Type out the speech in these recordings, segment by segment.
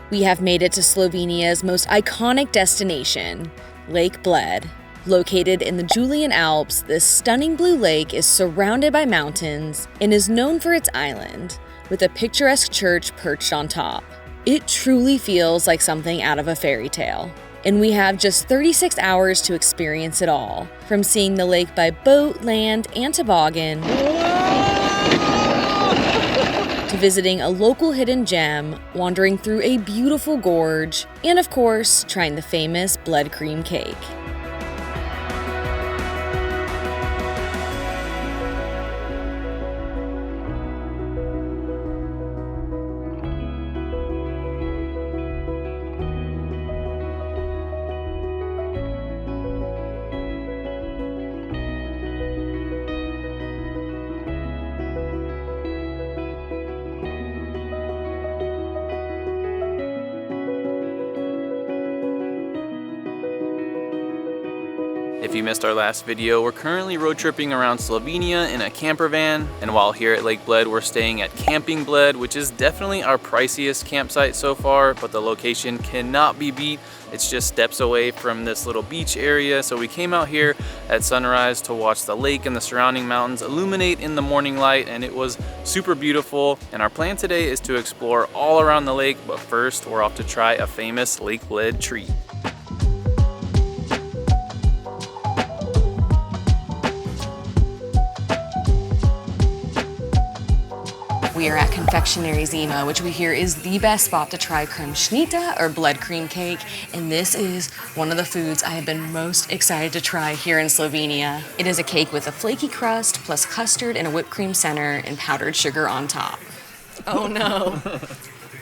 We have made it to Slovenia's most iconic destination, Lake Bled. Located in the Julian Alps, this stunning blue lake is surrounded by mountains and is known for its island, with a picturesque church perched on top. It truly feels like something out of a fairy tale. And we have just 36 hours to experience it all, from seeing the lake by boat, land, and toboggan, to visiting a local hidden gem, wandering through a beautiful gorge, and of course, trying the famous Bled cream cake. If you missed our last video, we're currently road tripping around Slovenia in a camper van, and while here at Lake Bled, we're staying at Camping Bled, which is definitely our priciest campsite so far, but the location cannot be beat. It's just steps away from this little beach area, so we came out here at sunrise to watch the lake and the surrounding mountains illuminate in the morning light, and it was super beautiful. And our plan today is to explore all around the lake, but first we're off to try a famous Lake Bled treat. We are at Confectionery Zima, which we hear is the best spot to try kremšnita or Bled cream cake, and this is one of the foods I have been most excited to try here in Slovenia. It is a cake with a flaky crust, plus custard and a whipped cream center, and powdered sugar on top. Oh no.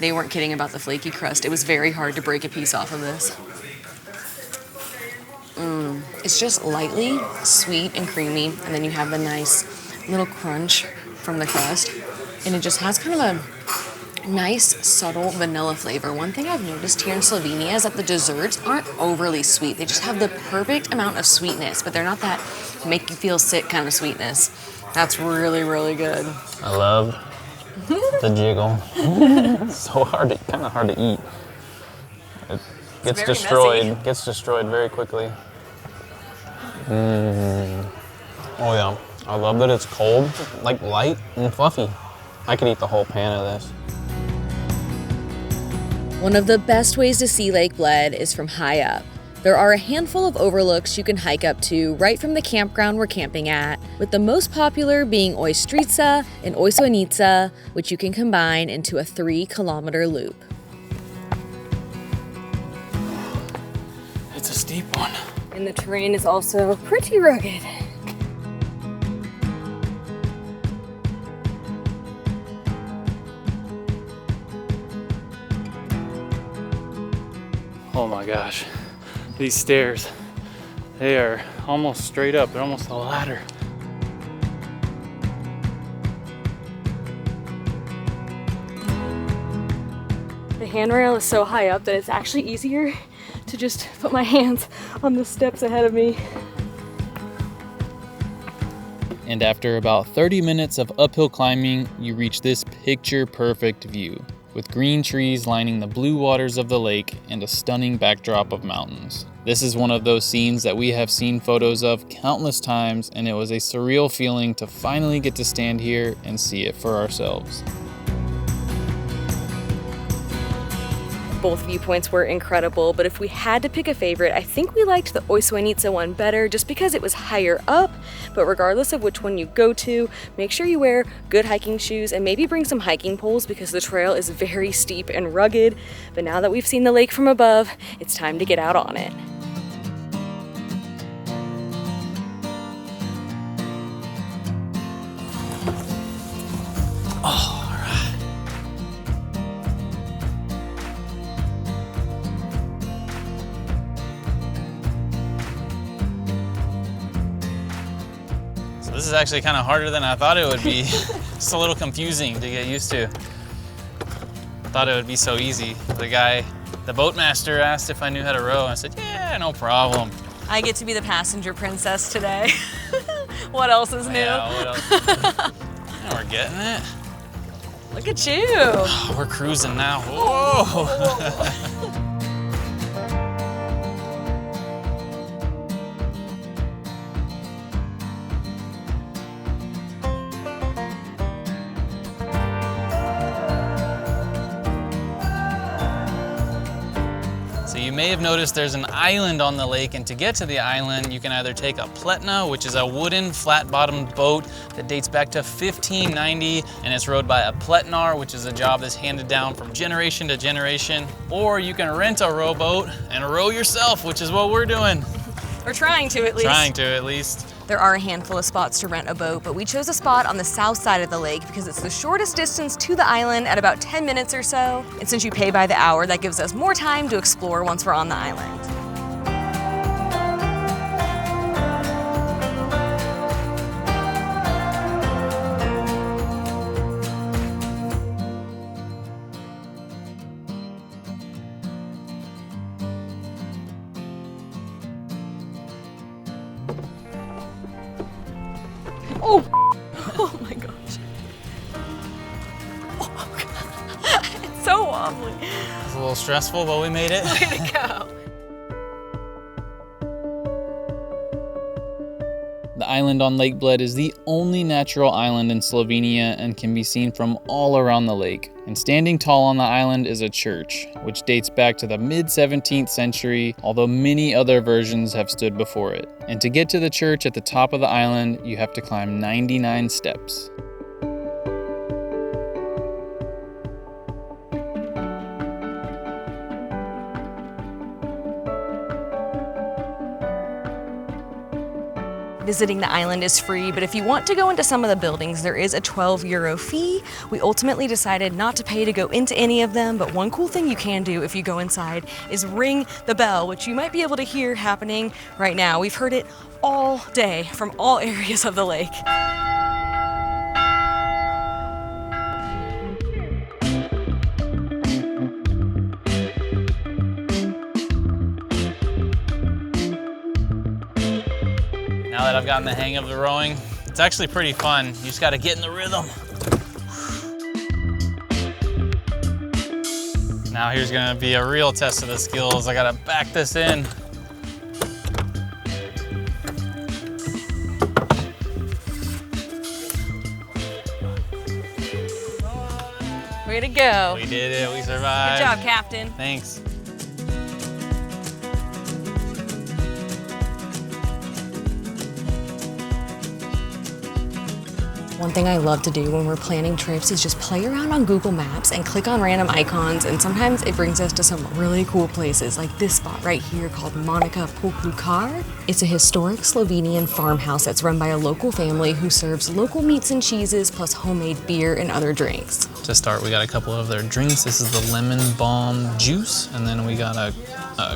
They weren't kidding about the flaky crust. It was very hard to break a piece off of this. It's just lightly sweet and creamy, and then you have the nice little crunch from the crust. And it just has kind of a nice, subtle vanilla flavor. One thing I've noticed here in Slovenia is that the desserts aren't overly sweet. They just have the perfect amount of sweetness, but they're not that make you feel sick kind of sweetness. That's really, really good. I love the jiggle. It's so hard, kind of hard to eat. It gets destroyed very quickly. Oh yeah, I love that it's cold, like light and fluffy. I could eat the whole pan of this. One of the best ways to see Lake Bled is from high up. There are a handful of overlooks you can hike up to right from the campground we're camping at, with the most popular being Ojstrica and Osojnica, which you can combine into a 3-kilometer loop. It's a steep one. And the terrain is also pretty rugged. Oh my gosh, these stairs, they are almost straight up. They're almost a ladder. The handrail is so high up that it's actually easier to just put my hands on the steps ahead of me. And after about 30 minutes of uphill climbing, you reach this picture-perfect view, with green trees lining the blue waters of the lake and a stunning backdrop of mountains. This is one of those scenes that we have seen photos of countless times, and it was a surreal feeling to finally get to stand here and see it for ourselves. Both viewpoints were incredible, but if we had to pick a favorite, I think we liked the Osojnica one better just because it was higher up. But regardless of which one you go to, make sure you wear good hiking shoes and maybe bring some hiking poles because the trail is very steep and rugged. But now that we've seen the lake from above, it's time to get out on it. This is actually kind of harder than I thought it would be. It's a little confusing to get used to. I thought it would be so easy. The boatmaster asked if I knew how to row, and I said, yeah, no problem. I get to be the passenger princess today. What else is new? Yeah, what else? We're getting it. Look at you. We're cruising now. Whoa. So you may have noticed there's an island on the lake, and to get to the island, you can either take a pletna, which is a wooden flat-bottomed boat that dates back to 1590, and it's rowed by a pletnar, which is a job that's handed down from generation to generation, or you can rent a rowboat and row yourself, which is what we're doing. We're trying to at least. Trying to at least. There are a handful of spots to rent a boat, but we chose a spot on the south side of the lake because it's the shortest distance to the island at about 10 minutes or so. And since you pay by the hour, that gives us more time to explore once we're on the island. Oh my gosh. Oh God. It's so wobbly. It's a little stressful, but we made it. Way to go. The island on Lake Bled is the only natural island in Slovenia and can be seen from all around the lake. And standing tall on the island is a church, which dates back to the mid-17th century, although many other versions have stood before it. And to get to the church at the top of the island, you have to climb 99 steps. Visiting the island is free, but if you want to go into some of the buildings, there is a €12 fee. We ultimately decided not to pay to go into any of them, but one cool thing you can do if you go inside is ring the bell, which you might be able to hear happening right now. We've heard it all day from all areas of the lake. Now that I've gotten the hang of the rowing, it's actually pretty fun. You just gotta get in the rhythm. Now here's gonna be a real test of the skills. I gotta back this in. Way to go. We did it, we survived. Good job, Captain. Thanks. One thing I love to do when we're planning trips is just play around on Google Maps and click on random icons, and sometimes it brings us to some really cool places like this spot right here called Monica Poklukar. It's a historic Slovenian farmhouse that's run by a local family who serves local meats and cheeses plus homemade beer and other drinks. To start, we got a couple of their drinks. This is the lemon balm juice, and then we got a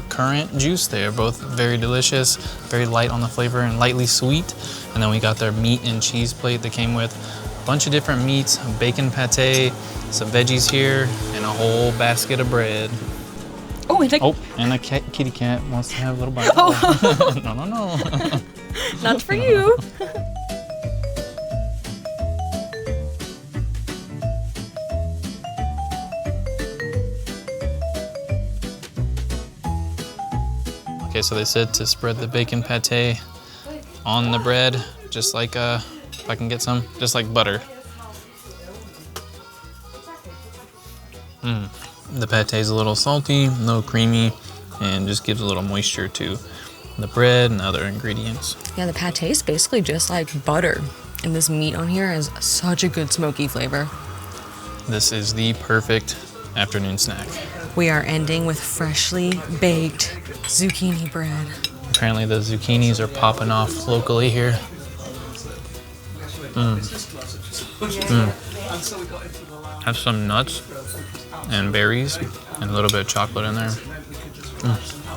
currant juice. They are both very delicious, very light on the flavor and lightly sweet. And then we got their meat and cheese plate that came with a bunch of different meats, bacon pate, some veggies here, and a whole basket of bread. Oh, and a kitty cat wants to have a little bite. Oh. No. Not for you. Okay, so they said to spread the bacon pate on the bread, just like, if I can get some, just like butter. The pate is a little salty, a little creamy, and just gives a little moisture to the bread and other ingredients. Yeah, the pate is basically just like butter. And this meat on here has such a good smoky flavor. This is the perfect afternoon snack. We are ending with freshly baked zucchini bread. Apparently the zucchinis are popping off locally here. Have some nuts and berries and a little bit of chocolate in there.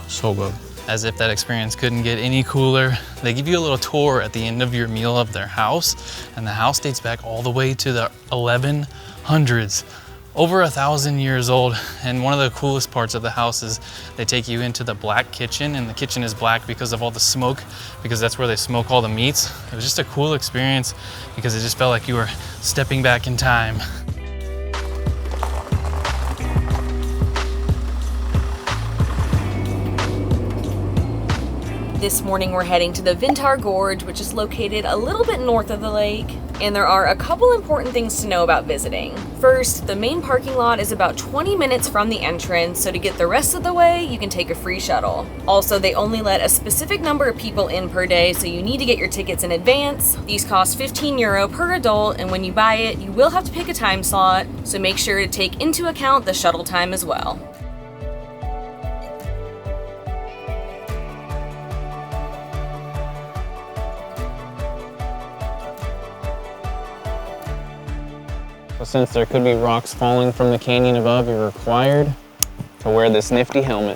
So good. As if that experience couldn't get any cooler, they give you a little tour at the end of your meal of their house, and the house dates back all the way to the 1100s. Over 1,000 years old, and one of the coolest parts of the house is they take you into the black kitchen, and the kitchen is black because of all the smoke, because that's where they smoke all the meats. It was just a cool experience because it just felt like you were stepping back in time. This morning we're heading to the Vintgar Gorge, which is located a little bit north of the lake, and there are a couple important things to know about visiting. First, the main parking lot is about 20 minutes from the entrance, so to get the rest of the way, you can take a free shuttle. Also, they only let a specific number of people in per day, so you need to get your tickets in advance. These cost €15 per adult, and when you buy it, you will have to pick a time slot, so make sure to take into account the shuttle time as well. So since there could be rocks falling from the canyon above, you're required to wear this nifty helmet.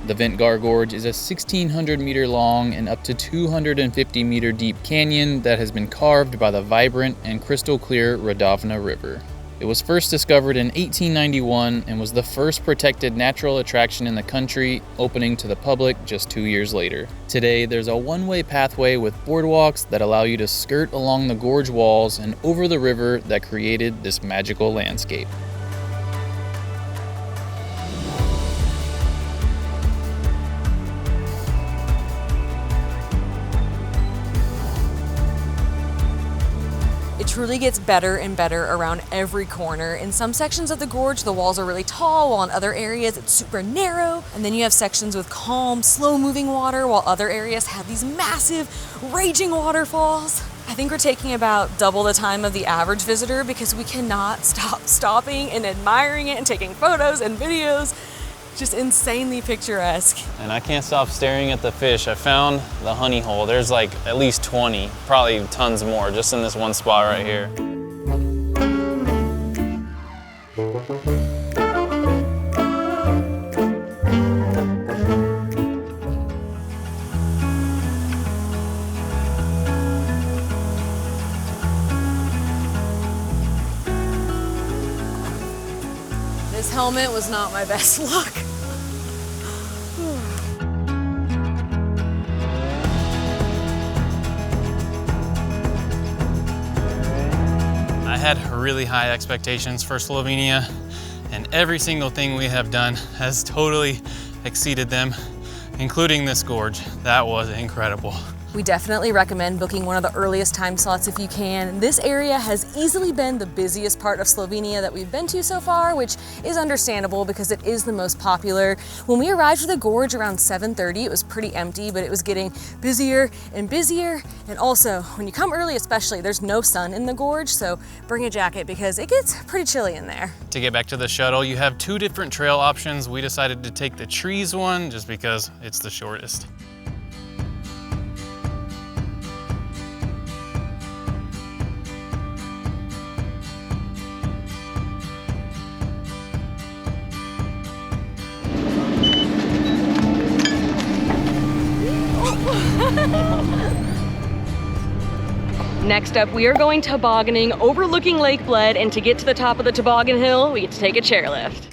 The Vintgar Gorge is a 1,600 meter long and up to 250 meter deep canyon that has been carved by the vibrant and crystal clear Radovna River. It was first discovered in 1891 and was the first protected natural attraction in the country, opening to the public just 2 years later. Today, there's a one-way pathway with boardwalks that allow you to skirt along the gorge walls and over the river that created this magical landscape. It truly gets better and better around every corner. In some sections of the gorge, the walls are really tall, while in other areas it's super narrow. And then you have sections with calm, slow-moving water, while other areas have these massive, raging waterfalls. I think we're taking about double the time of the average visitor because we cannot stop stopping and admiring it and taking photos and videos. Just insanely picturesque. And I can't stop staring at the fish. I found the honey hole. There's like at least 20, probably tons more, just in this one spot right here. This helmet was not my best luck. I had really high expectations for Slovenia, and every single thing we have done has totally exceeded them, including this gorge. That was incredible. We definitely recommend booking one of the earliest time slots if you can. This area has easily been the busiest part of Slovenia that we've been to so far, which is understandable because it is the most popular. When we arrived at the gorge around 7:30, it was pretty empty, but it was getting busier and busier. And also, when you come early especially, there's no sun in the gorge, so bring a jacket because it gets pretty chilly in there. To get back to the shuttle, you have two different trail options. We decided to take the trees one just because it's the shortest. Next up, we are going tobogganing overlooking Lake Bled, and to get to the top of the toboggan hill, we get to take a chairlift.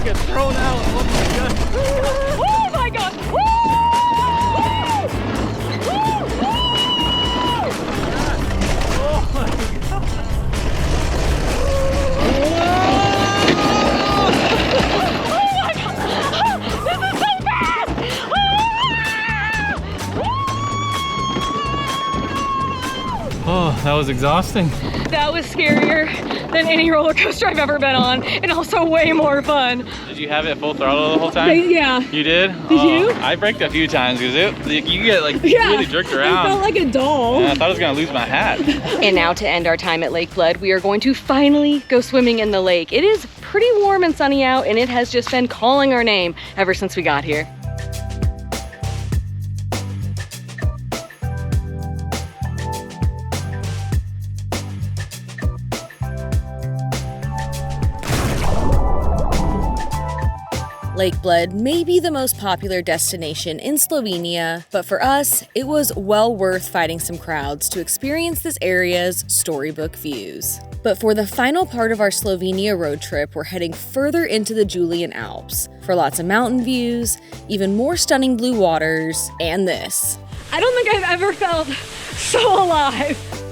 Get thrown out. Oh my god! Woo! Oh my god. Oh, that was exhausting. That was scarier than any roller coaster I've ever been on, and also way more fun. Did you have it full throttle the whole time? Yeah. You did? Did you? I braked a few times because you get like really jerked around. It felt like a doll. And I thought I was gonna lose my hat. And now to end our time at Lake Bled, we are going to finally go swimming in the lake. It is pretty warm and sunny out, and it has just been calling our name ever since we got here. Lake Bled may be the most popular destination in Slovenia, but for us, it was well worth fighting some crowds to experience this area's storybook views. But for the final part of our Slovenia road trip, we're heading further into the Julian Alps for lots of mountain views, even more stunning blue waters, and this. I don't think I've ever felt so alive.